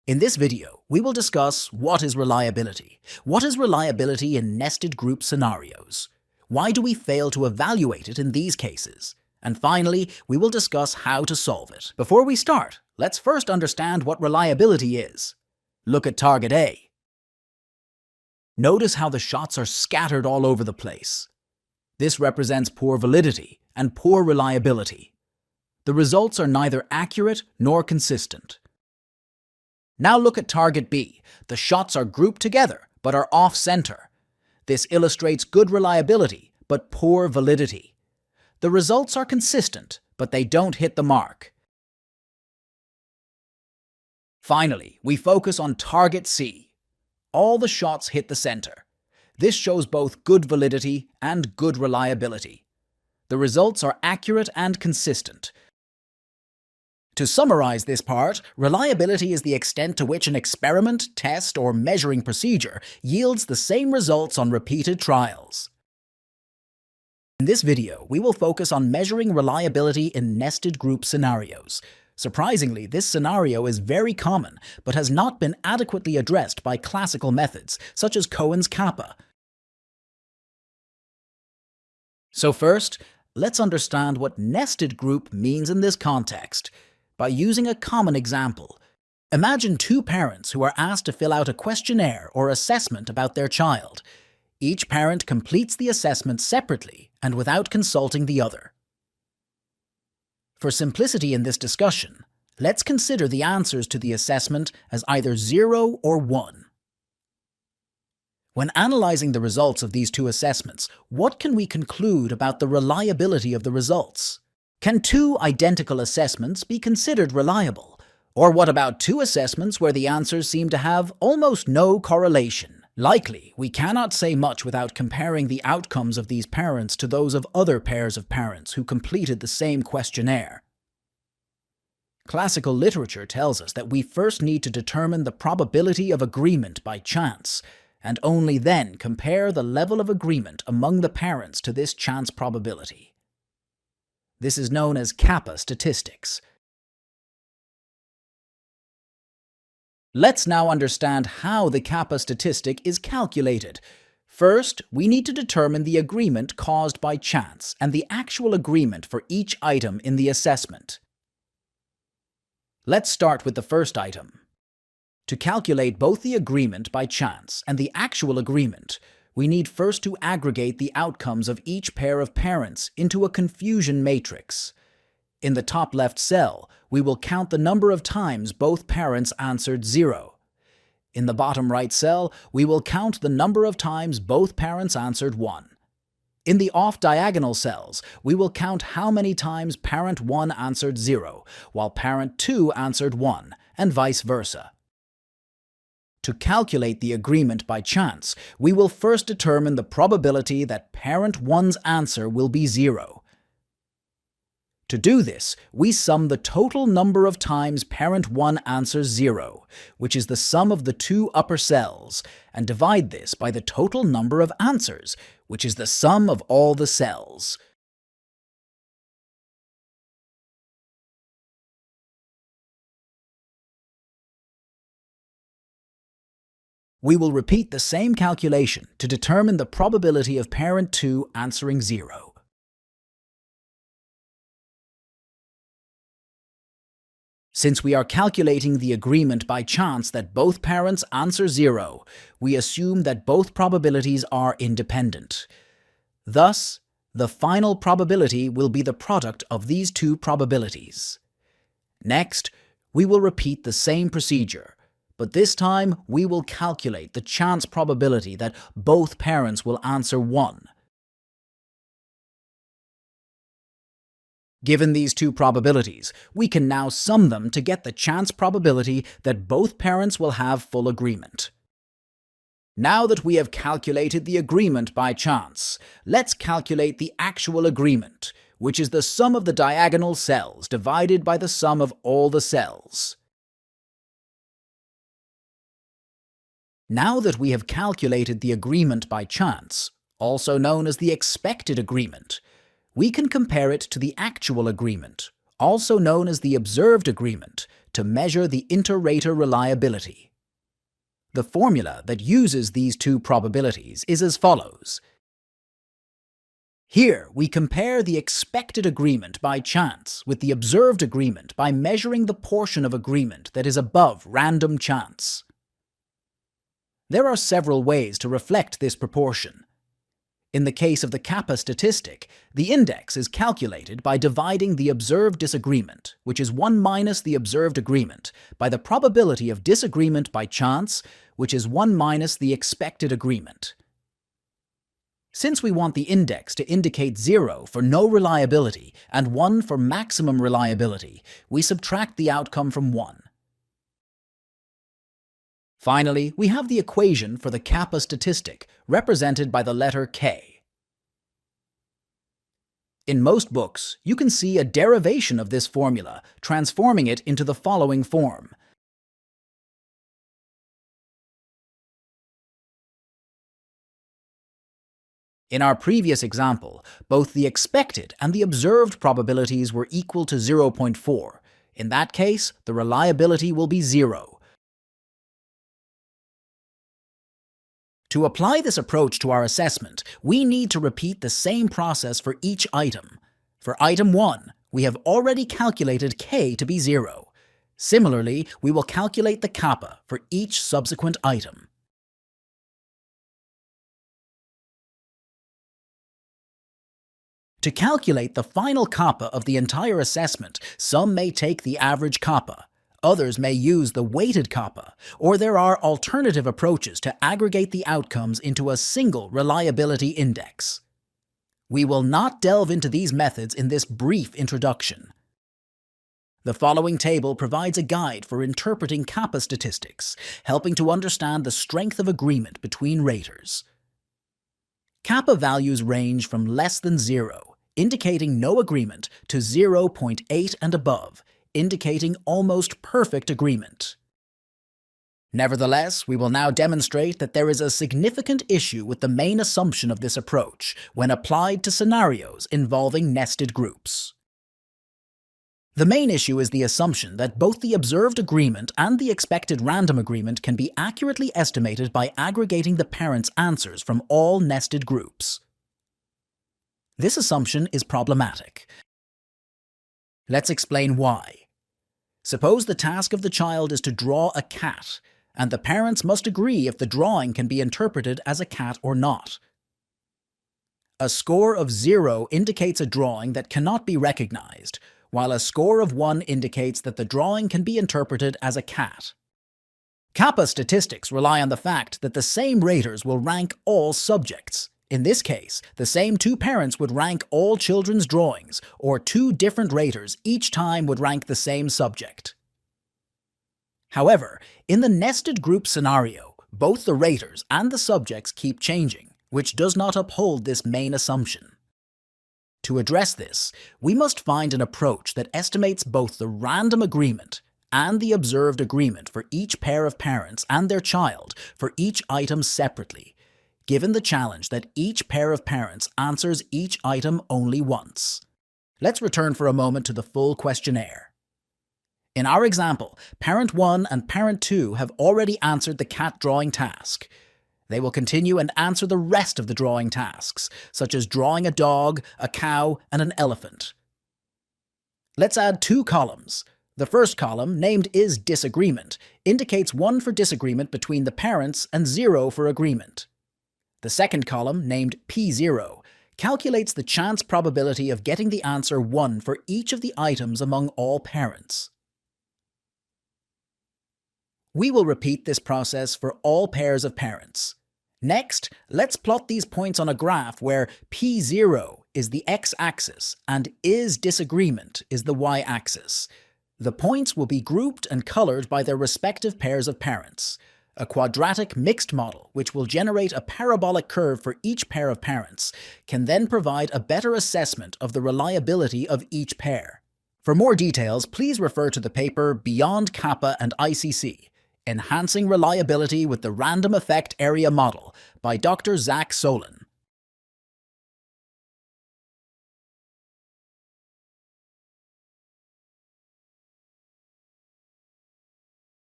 In this video, we will discuss what is reliability. What is reliability in nested group scenarios? Why do we fail to evaluate it in these cases? And finally, we will discuss how to solve it. Before we start, let's first understand what reliability is. Look at target A. Notice how the shots are scattered all over the place. This represents poor validity and poor reliability. The results are neither accurate nor consistent. Now look at target B. The shots are grouped together, but are off-center. This illustrates good reliability, but poor validity. The results are consistent, but they don't hit the mark. Finally, we focus on target C. All the shots hit the center. This shows both good validity and good reliability. The results are accurate and consistent. To summarize this part, reliability is the extent to which an experiment, test, or measuring procedure yields the same results on repeated trials. In this video, we will focus on measuring reliability in nested group scenarios. Surprisingly, this scenario is very common, but has not been adequately addressed by classical methods, such as Cohen's Kappa. So first, let's understand what nested group means in this context. By using a common example, imagine two parents who are asked to fill out a questionnaire or assessment about their child. Each parent completes the assessment separately and without consulting the other. For simplicity in this discussion, let's consider the answers to the assessment as either 0 or 1. When analyzing the results of these two assessments, what can we conclude about the reliability of the results? Can two identical assessments be considered reliable? Or what about two assessments where the answers seem to have almost no correlation? Likely, we cannot say much without comparing the outcomes of these parents to those of other pairs of parents who completed the same questionnaire. Classical literature tells us that we first need to determine the probability of agreement by chance, and only then compare the level of agreement among the parents to this chance probability. This is known as Kappa statistics. Let's now understand how the Kappa statistic is calculated. First, we need to determine the agreement caused by chance and the actual agreement for each item in the assessment. Let's start with the first item. To calculate both the agreement by chance and the actual agreement, we need first to aggregate the outcomes of each pair of parents into a confusion matrix. In the top left cell, we will count the number of times both parents answered 0. In the bottom right cell, we will count the number of times both parents answered 1. In the off-diagonal cells, we will count how many times parent 1 answered 0, while parent 2 answered 1, and vice versa. To calculate the agreement by chance, we will first determine the probability that parent 1's answer will be 0. To do this, we sum the total number of times parent 1 answers 0, which is the sum of the two upper cells, and divide this by the total number of answers, which is the sum of all the cells. We will repeat the same calculation to determine the probability of parent 2 answering 0. Since we are calculating the agreement by chance that both parents answer 0, we assume that both probabilities are independent. Thus, the final probability will be the product of these two probabilities. Next, we will repeat the same procedure, but this time we will calculate the chance probability that both parents will answer 1. Given these two probabilities, we can now sum them to get the chance probability that both parents will have full agreement. Now that we have calculated the agreement by chance, let's calculate the actual agreement, which is the sum of the diagonal cells divided by the sum of all the cells. Now that we have calculated the agreement by chance, also known as the expected agreement, we can compare it to the actual agreement, also known as the observed agreement, to measure the inter-rater reliability. The formula that uses these two probabilities is as follows. Here, we compare the expected agreement by chance with the observed agreement by measuring the portion of agreement that is above random chance. There are several ways to reflect this proportion. In the case of the Kappa statistic, the index is calculated by dividing the observed disagreement, which is 1 minus the observed agreement, by the probability of disagreement by chance, which is 1 minus the expected agreement. Since we want the index to indicate 0 for no reliability and 1 for maximum reliability, we subtract the outcome from 1. Finally, we have the equation for the Kappa statistic, represented by the letter K. In most books, you can see a derivation of this formula, transforming it into the following form. In our previous example, both the expected and the observed probabilities were equal to 0.4. In that case, the reliability will be 0. To apply this approach to our assessment, we need to repeat the same process for each item. For item 1, we have already calculated K to be 0. Similarly, we will calculate the kappa for each subsequent item. To calculate the final kappa of the entire assessment, some may take the average kappa. Others may use the weighted kappa, or there are alternative approaches to aggregate the outcomes into a single reliability index. We will not delve into these methods in this brief introduction. The following table provides a guide for interpreting kappa statistics, helping to understand the strength of agreement between raters. Kappa values range from less than 0, indicating no agreement, to 0.8 and above, indicating almost perfect agreement. Nevertheless, we will now demonstrate that there is a significant issue with the main assumption of this approach when applied to scenarios involving nested groups. The main issue is the assumption that both the observed agreement and the expected random agreement can be accurately estimated by aggregating the parents' answers from all nested groups. This assumption is problematic. Let's explain why. Suppose the task of the child is to draw a cat, and the parents must agree if the drawing can be interpreted as a cat or not. A score of 0 indicates a drawing that cannot be recognized, while a score of 1 indicates that the drawing can be interpreted as a cat. Kappa statistics rely on the fact that the same raters will rank all subjects. In this case, the same two parents would rank all children's drawings, or two different raters each time would rank the same subject. However, in the nested group scenario, both the raters and the subjects keep changing, which does not uphold this main assumption. To address this, we must find an approach that estimates both the random agreement and the observed agreement for each pair of parents and their child for each item separately, given the challenge that each pair of parents answers each item only once. Let's return for a moment to the full questionnaire. In our example, Parent 1 and Parent 2 have already answered the cat drawing task. They will continue and answer the rest of the drawing tasks, such as drawing a dog, a cow, and an elephant. Let's add two columns. The first column, named Is Disagreement, indicates 1 for disagreement between the parents and 0 for agreement. The second column, named P0, calculates the chance probability of getting the answer 1 for each of the items among all parents. We will repeat this process for all pairs of parents. Next, let's plot these points on a graph where P0 is the x-axis and Is Disagreement is the y-axis. The points will be grouped and colored by their respective pairs of parents. A quadratic mixed model, which will generate a parabolic curve for each pair of parents, can then provide a better assessment of the reliability of each pair. For more details, please refer to the paper Beyond Kappa and ICC, Enhancing Reliability with the Random Effect Area Model by Dr. Zach Solin.